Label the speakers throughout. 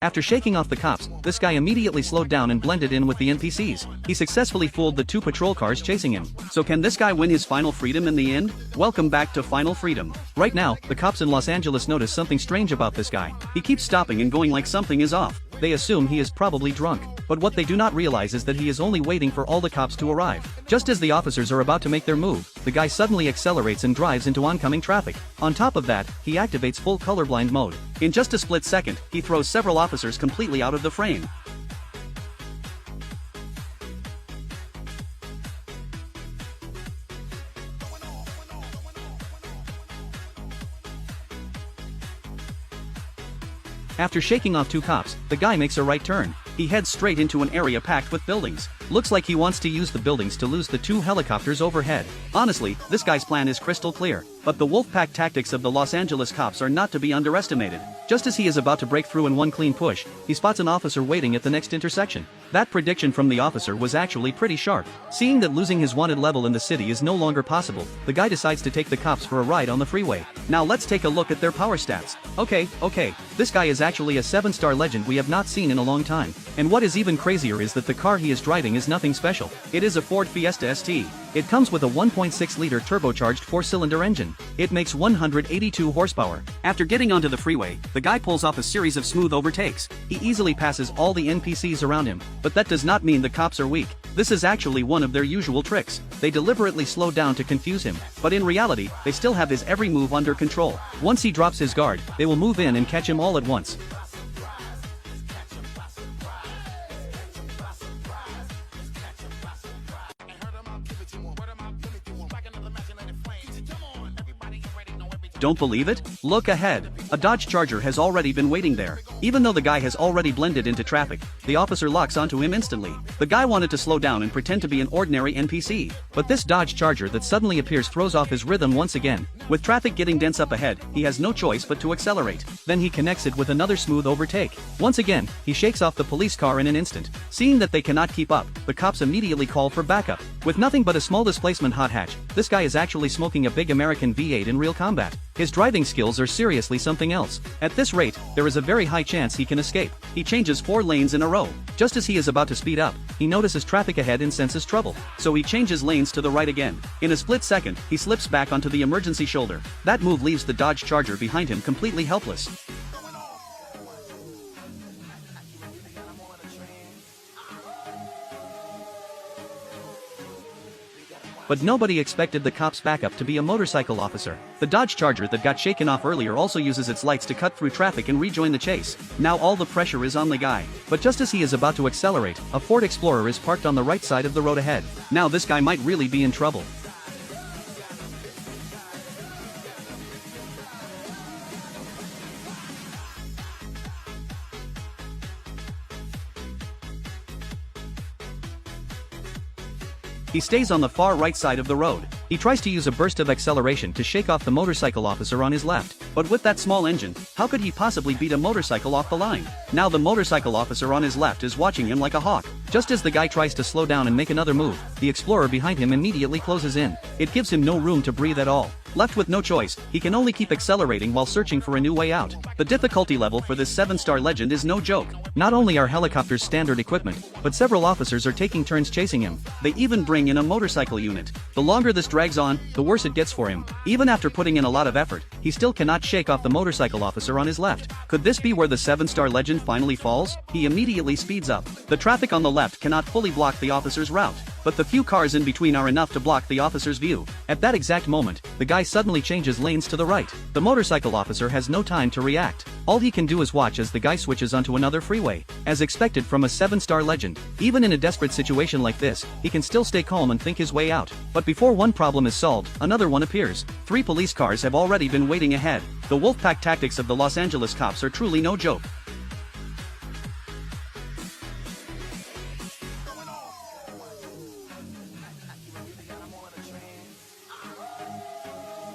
Speaker 1: After shaking off the cops, this guy immediately slowed down and blended in with the NPCs. He successfully fooled the two patrol cars chasing him.
Speaker 2: So can this guy win his final freedom in the end? Welcome back to Final Freedom.
Speaker 1: Right now, the cops in Los Angeles notice something strange about this guy.
Speaker 2: He keeps stopping and going like something is off.
Speaker 1: They assume he is probably drunk, but what they do not realize is that he is only waiting for all the cops to arrive. Just as the officers are about to make their move, the guy suddenly accelerates and drives into oncoming traffic. On top of that, he activates full colorblind mode.
Speaker 2: In just a split second, he throws several officers completely out of the frame.
Speaker 1: After shaking off two cops, the guy makes a right turn. He heads straight into an area packed with buildings. Looks like he wants to use the buildings to lose the two helicopters overhead. Honestly, this guy's plan is crystal clear. But the wolfpack tactics of the Los Angeles cops are not to be underestimated. Just as he is about to break through in one clean push, he spots an officer waiting at the next intersection. That prediction from the officer was actually pretty sharp. Seeing that losing his wanted level in the city is no longer possible, the guy decides to take the cops for a ride on the freeway. Now let's take a look at their power stats. Okay, this guy is actually a 7-star legend we have not seen in a long time. And what is even crazier is that the car he is driving is nothing special. It is a Ford Fiesta ST. It comes with a 1.6-liter turbocharged 4-cylinder engine. It makes 182 horsepower.
Speaker 2: After getting onto the freeway, the guy pulls off a series of smooth overtakes.
Speaker 1: He easily passes all the NPCs around him, but that does not mean the cops are weak. This is actually one of their usual tricks. They deliberately slow down to confuse him, but in reality, they still have his every move under control. Once he drops his guard, they will move in and catch him all at once.
Speaker 2: Don't believe it? Look ahead. A Dodge Charger has already been waiting there. Even though the guy has already blended into traffic, the officer locks onto him instantly. The guy wanted to slow down and pretend to be an ordinary NPC,
Speaker 1: but this Dodge Charger that suddenly appears throws off his rhythm once again.
Speaker 2: With traffic getting dense up ahead, he has no choice but to accelerate.
Speaker 1: Then he connects it with another smooth overtake. Once again, he shakes off the police car in an instant. Seeing that they cannot keep up, the cops immediately call for backup. With nothing but a small displacement hot hatch, this guy is actually smoking a big American V8 in real combat. His driving skills are seriously something else. At this rate, there is a very high chance he can escape.
Speaker 2: He changes 4 lanes in a row.
Speaker 1: Just as he is about to speed up, he notices traffic ahead and senses trouble.
Speaker 2: So he changes lanes to the right again. In a split second, he slips back onto the emergency shoulder. That move leaves the Dodge Charger behind him completely helpless.
Speaker 1: But nobody expected the cop's backup to be a motorcycle officer. The Dodge Charger that got shaken off earlier also uses its lights to cut through traffic and rejoin the chase. Now all the pressure is on the guy. But just as he is about to accelerate, a Ford Explorer is parked on the right side of the road ahead.
Speaker 2: Now this guy might really be in trouble. He stays on the far right side of the road.
Speaker 1: He tries to use a burst of acceleration to shake off the motorcycle officer on his left.
Speaker 2: But with that small engine, how could he possibly beat a motorcycle off the line? Now the motorcycle officer on his left is watching him like a hawk.
Speaker 1: Just as the guy tries to slow down and make another move, the Explorer behind him immediately closes in. It gives him no room to breathe at all.
Speaker 2: Left with no choice, he can only keep accelerating while searching for a new way out. The difficulty level for this 7-star legend is no joke.
Speaker 1: Not only are helicopters standard equipment, but several officers are taking turns chasing him.
Speaker 2: They even bring in a motorcycle unit. The longer this drags on, the worse it gets for him. Even after putting in a lot of effort, he still cannot shake off the motorcycle officer on his left. Could this be where the 7-star legend finally falls? He immediately speeds up. The traffic on the left cannot fully block the officer's route, but the few cars in between are enough to block the officer's view.
Speaker 1: At that exact moment, the guy suddenly changes lanes to the right. The motorcycle officer has no time to react. All he can do is watch as the guy switches onto another freeway. As expected from a 7-star legend, even in a desperate situation like this, he can still stay calm and think his way out. But before one problem is solved, another one appears. 3 police cars have already been waiting ahead. The wolfpack tactics of the Los Angeles cops are truly no joke.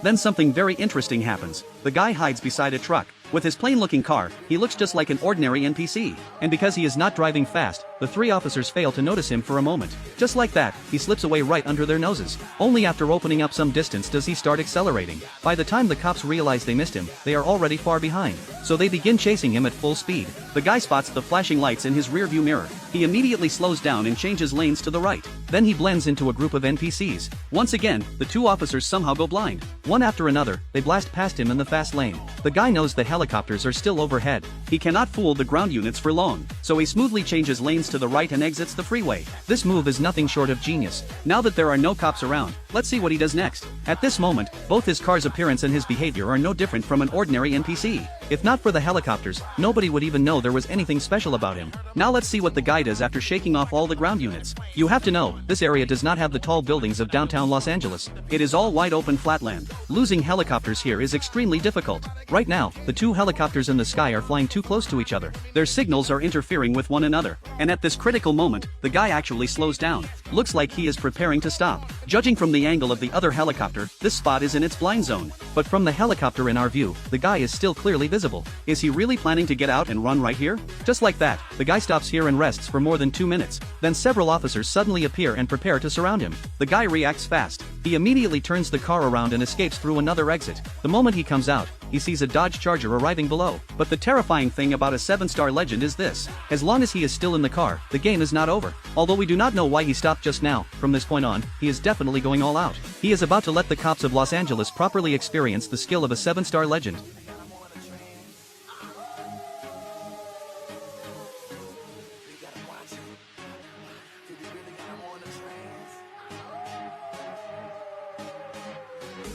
Speaker 1: Then something very interesting happens. The guy hides beside a truck.
Speaker 2: With his plain-looking car, he looks just like an ordinary NPC. And because he is not driving fast, the three officers fail to notice him for a moment. Just like that, he slips away right under their noses. Only after opening up some distance does he start accelerating. By the time the cops realize they missed him, they are already far behind. So they begin chasing him at full speed. The guy spots the flashing lights in his rearview mirror. He immediately slows down and changes lanes to the right. Then he blends into a group of NPCs. Once again, the two officers somehow go blind. One after another, they blast past him in the fast lane. The guy knows the helicopters are still overhead. He cannot fool the ground units for long, so he smoothly changes lanes to the right and exits the freeway. This move is nothing short of genius. Now that there are no cops around, let's see what he does next. At this moment, both his car's appearance and his behavior are no different from an ordinary NPC. If not for the helicopters, nobody would even know there was anything special about him. Now let's see what the guy does after shaking off all the ground units. You have to know, this area does not have the tall buildings of downtown Los Angeles. It is all wide open flatland. Losing helicopters here is extremely difficult. Right now, the two helicopters in the sky are flying too close to each other. Their signals are interfering with one another. And at this critical moment, the guy actually slows down. Looks like he is preparing to stop. Judging from the angle of the other helicopter, this spot is in its blind zone. But from the helicopter in our view, the guy is still clearly visible. Is he really planning to get out and run right here? Just like that, the guy stops here and rests for more than 2 minutes. Then several officers suddenly appear and prepare to surround him. The guy reacts fast. He immediately turns the car around and escapes through another exit. The moment he comes out, he sees a Dodge Charger arriving below. But the terrifying thing about a 7-star legend is this. As long as he is still in the car, the game is not over. Although we do not know why he stopped just now, from this point on, he is definitely going all out. He is about to let the cops of Los Angeles properly experience the skill of a 7-star legend.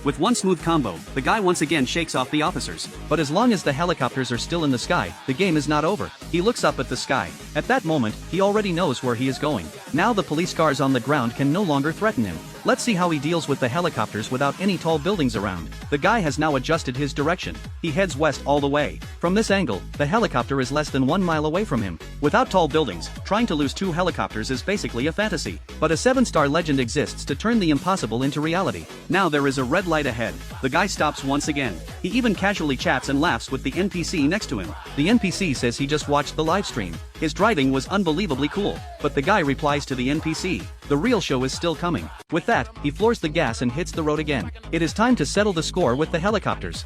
Speaker 2: With one smooth combo, the guy once again shakes off the officers. But as long as the helicopters are still in the sky, the game is not over. He looks up at the sky. At that moment, he already knows where he is going. Now the police cars on the ground can no longer threaten him. Let's see how he deals with the helicopters without any tall buildings around. The guy has now adjusted his direction. He heads west all the way. From this angle, the helicopter is less than 1 mile away from him. Without tall buildings, trying to lose 2 helicopters is basically a fantasy. But a 7-star legend exists to turn the impossible into reality. Now there is a red light ahead. The guy stops once again. He even casually chats and laughs with the NPC next to him. The NPC says he just watched the live stream. His driving was unbelievably cool. But the guy replies to the NPC, "The real show is still coming." With that, he floors the gas and hits the road again. It is time to settle the score with the helicopters.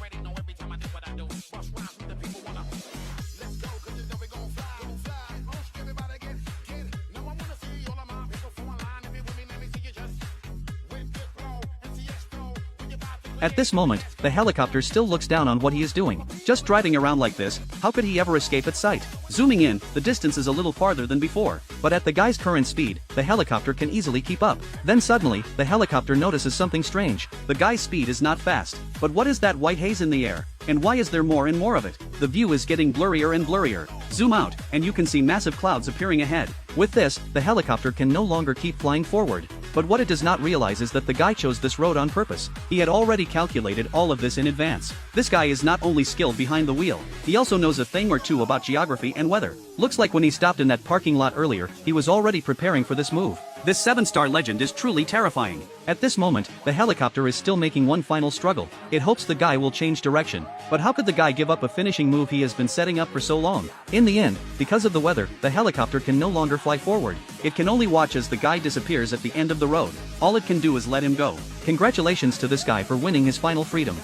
Speaker 2: At this moment, the helicopter still looks down on what he is doing. Just driving around like this, how could he ever escape at sight? Zooming in, the distance is a little farther than before. But at the guy's current speed, the helicopter can easily keep up. Then suddenly, the helicopter notices something strange. The guy's speed is not fast. But what is that white haze in the air? And why is there more and more of it? The view is getting blurrier and blurrier. Zoom out, and you can see massive clouds appearing ahead. With this, the helicopter can no longer keep flying forward. But what it does not realize is that the guy chose this road on purpose. He had already calculated all of this in advance. This guy is not only skilled behind the wheel, he also knows a thing or two about geography and weather. Looks like when he stopped in that parking lot earlier, he was already preparing for this move. This 7-star legend is truly terrifying. At this moment, the helicopter is still making one final struggle. It hopes the guy will change direction. But how could the guy give up a finishing move he has been setting up for so long? In the end, because of the weather, the helicopter can no longer fly forward. It can only watch as the guy disappears at the end of the road. All it can do is let him go. Congratulations to this guy for winning his final freedom.